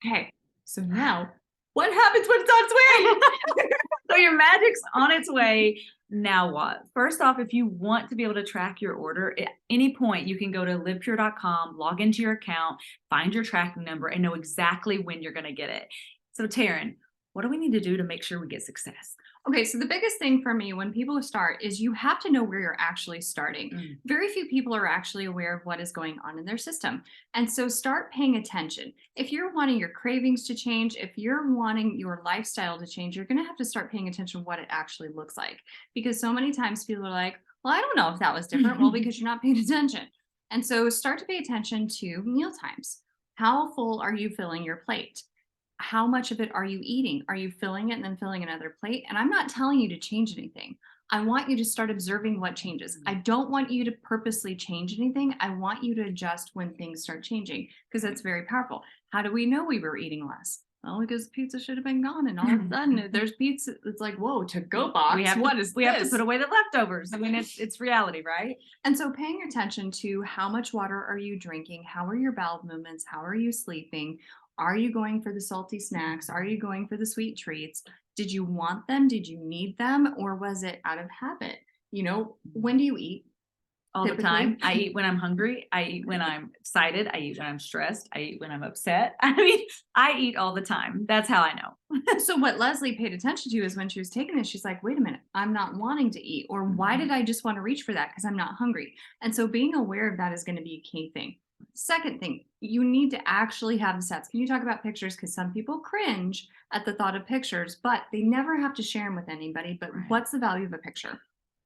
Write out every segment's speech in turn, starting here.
Okay. So now what happens when it's on its way? So your magic's on its way. Now what? First off, if you want to be able to track your order, at any point you can go to livepure.com, log into your account, find your tracking number, and know exactly when you're going to get it. So Taryn, what do we need to do to make sure we get success? Okay, so the biggest thing for me when people start is you have to know where you're actually starting. Very few people are actually aware of what is going on in their system. And so start paying attention. If you're wanting your cravings to change, if you're wanting your lifestyle to change, you're going to have to start paying attention to what it actually looks like. Because so many times people are like, well, I don't know if that was different. Well, because you're not paying attention. And so start to pay attention to meal times. How full are you filling your plate? How much of it are you eating? Are you filling it and then filling another plate? And I'm not telling you to change anything. I want you to start observing what changes. I don't want you to purposely change anything. I want you to adjust when things start changing because that's very powerful. How do we know we were eating less? Well, because pizza should have been gone, and all of a sudden there's pizza. It's like, whoa, to go box. We have to put away the leftovers. I mean, it's reality, right? And so paying attention to how much water are you drinking? How are your bowel movements? How are you sleeping? Are you going for the salty snacks? Are you going for the sweet treats? Did you want them? Did you need them? Or was it out of habit? When do you eat? All the time. I eat when I'm hungry. I eat when I'm excited. I eat when I'm stressed. I eat when I'm upset. I mean, I eat all the time. That's how I know. So what Leslie paid attention to is when she was taking this, she's like, wait a minute, I'm not wanting to eat. Or why did I just want to reach for that? Because I'm not hungry. And so being aware of that is going to be a key thing. Second thing, you need to actually have the stats. Can you talk about pictures? Because some people cringe at the thought of pictures, but they never have to share them with anybody. But what's the value of a picture?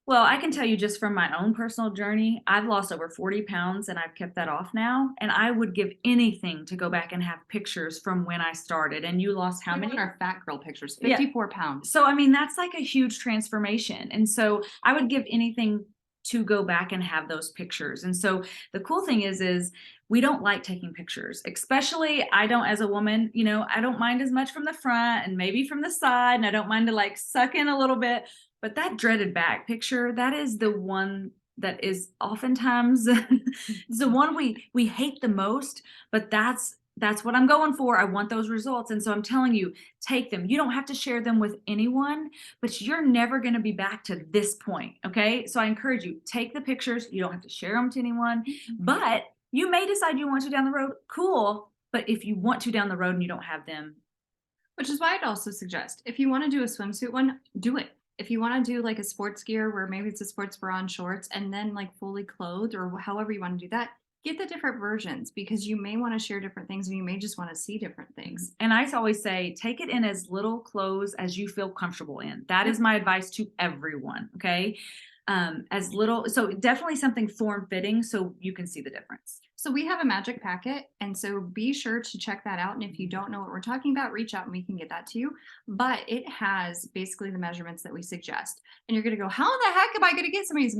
Well, I can tell you just from my own personal journey, I've lost over 40 pounds and I've kept that off now. And I would give anything to go back and have pictures from when I started. And you lost how many? Our fat girl pictures, 54 pounds. So, I mean, that's like a huge transformation. And so I would give anything to go back and have those pictures. And so the cool thing is we don't like taking pictures, especially I don't as a woman, I don't mind as much from the front and maybe from the side. And I don't mind to like suck in a little bit, but that dreaded back picture, that is the one that is oftentimes the one we hate the most, but that's what I'm going for. I want those results. And so I'm telling you, take them. You don't have to share them with anyone, but you're never going to be back to this point. Okay. So I encourage you, take the pictures. You don't have to share them to anyone, but you may decide you want to down the road. Cool. But if you want to down the road and you don't have them. Which is why I'd also suggest if you want to do a swimsuit one, do it. If you want to do like a sports gear where maybe it's a sports bra and shorts and then like fully clothed or however you want to do that, get the different versions because you may want to share different things and you may just want to see different things. And I always say, take it in as little clothes as you feel comfortable in. That is my advice to everyone. Okay. As little, so definitely something form fitting so you can see the difference. So we have a Majik packet, and so be sure to check that out. And if you don't know what we're talking about, reach out and we can get that to you. But it has basically the measurements that we suggest. And you're going to go, how the heck am I going to get some of these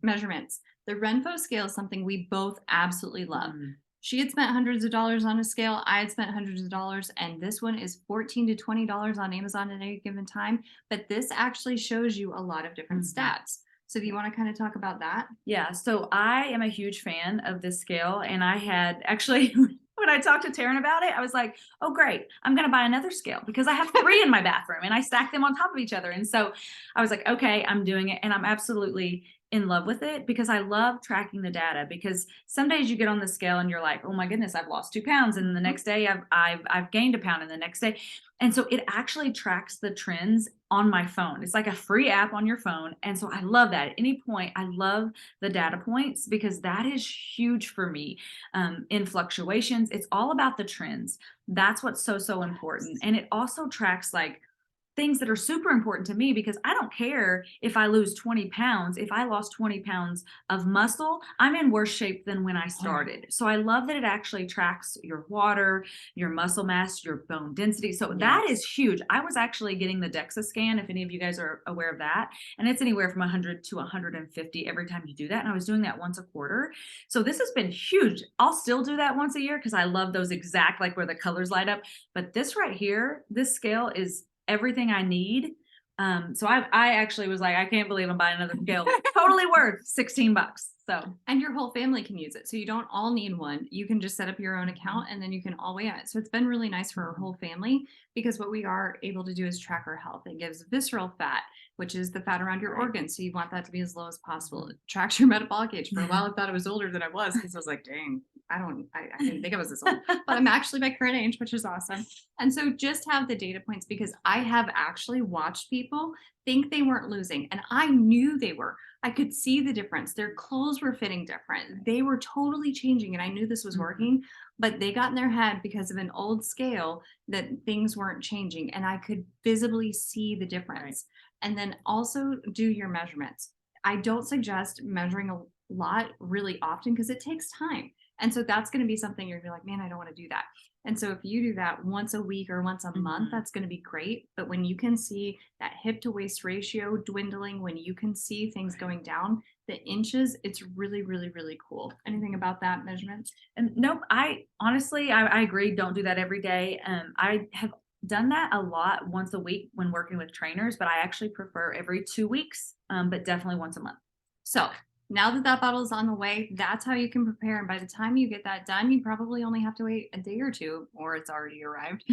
measurements? The Renpho scale is something we both absolutely love. She had spent hundreds of dollars on a scale. I had spent hundreds of dollars, and this one is $14 to $20 on Amazon at any given time. But this actually shows you a lot of different stats. So do you want to kind of talk about that? Yeah. So I am a huge fan of this scale. And I had actually, when I talked to Taryn about it, I was like, oh, great. I'm going to buy another scale because I have 3 in my bathroom and I stack them on top of each other. And so I was like, okay, I'm doing it. And I'm absolutely in love with it because I love tracking the data because some days you get on the scale and you're like, oh my goodness, I've lost 2 pounds. And the next day I've gained a pound and the next day. And so it actually tracks the trends on my phone. It's like a free app on your phone. And so I love that. At any point, I love the data points because that is huge for me in fluctuations. It's all about the trends. That's what's so important. And it also tracks like things that are super important to me because I don't care if I lose 20 pounds. If I lost 20 pounds of muscle, I'm in worse shape than when I started. So I love that it actually tracks your water, your muscle mass, your bone density. So that is huge. I was actually getting the DEXA scan, if any of you guys are aware of that. And it's anywhere from 100 to 150 every time you do that. And I was doing that once a quarter. So this has been huge. I'll still do that once a year because I love those exact, like where the colors light up. But this right here, this scale is everything I need. So I actually was like, I can't believe I'm buying another scale. Totally worth $16. So And your whole family can use it. So you don't all need one. You can just set up your own Mhm. account and then you can all weigh on it. So it's been really nice for our whole family because what we are able to do is track our health. It gives visceral fat, which is the fat around your Right. organs. So you want that to be as low as possible. Mhm. It tracks your metabolic age. For a while, I thought I was older than I was because I was like, dang, I didn't think I was this old, but I'm actually my current age, which is awesome. And so just have the data points because I have actually watched people think they weren't losing and I knew they were. I could see the difference. Their clothes were fitting different. They were totally changing, and I knew this was Mhm. working, but they got in their head because of an old scale that things weren't changing, and I could visibly see the Right. difference. And then also do your measurements. I don't suggest measuring a lot really often because it takes time. And so that's going to be something you're going to be like, man, I don't want to do that. And so if you do that once a week or once a month, Mhm. that's going to be great. But when you can see that hip to waist ratio dwindling, when you can see things Right. going down, the inches, it's really, really, really cool. Anything about that measurement? And nope, I honestly, I agree. Don't do that every day. I have done that a lot once a week when working with trainers, but I actually prefer every 2 weeks, but definitely once a month. So now that that bottle is on the way, that's how you can prepare. And by the time you get that done, you probably only have to wait a day or two, or it's already arrived.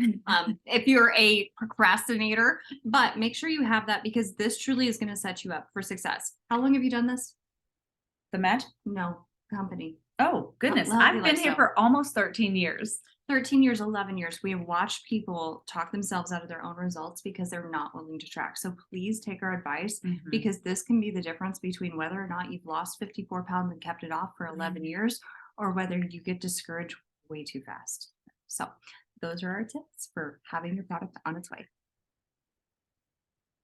If you're a procrastinator, but make sure you have that because this truly is going to set you up for success. How long have you done this? The match? No, company. Oh, goodness. Lovely I've been here lifestyle. for almost 13 years. 13 years, 11 years, we have watched people talk themselves out of their own results because they're not willing to track. So please take our advice Mhm. because this can be the difference between whether or not you've lost 54 pounds and kept it off for 11 Mhm. years or whether you get discouraged way too fast. So those are our tips for having your product on its way.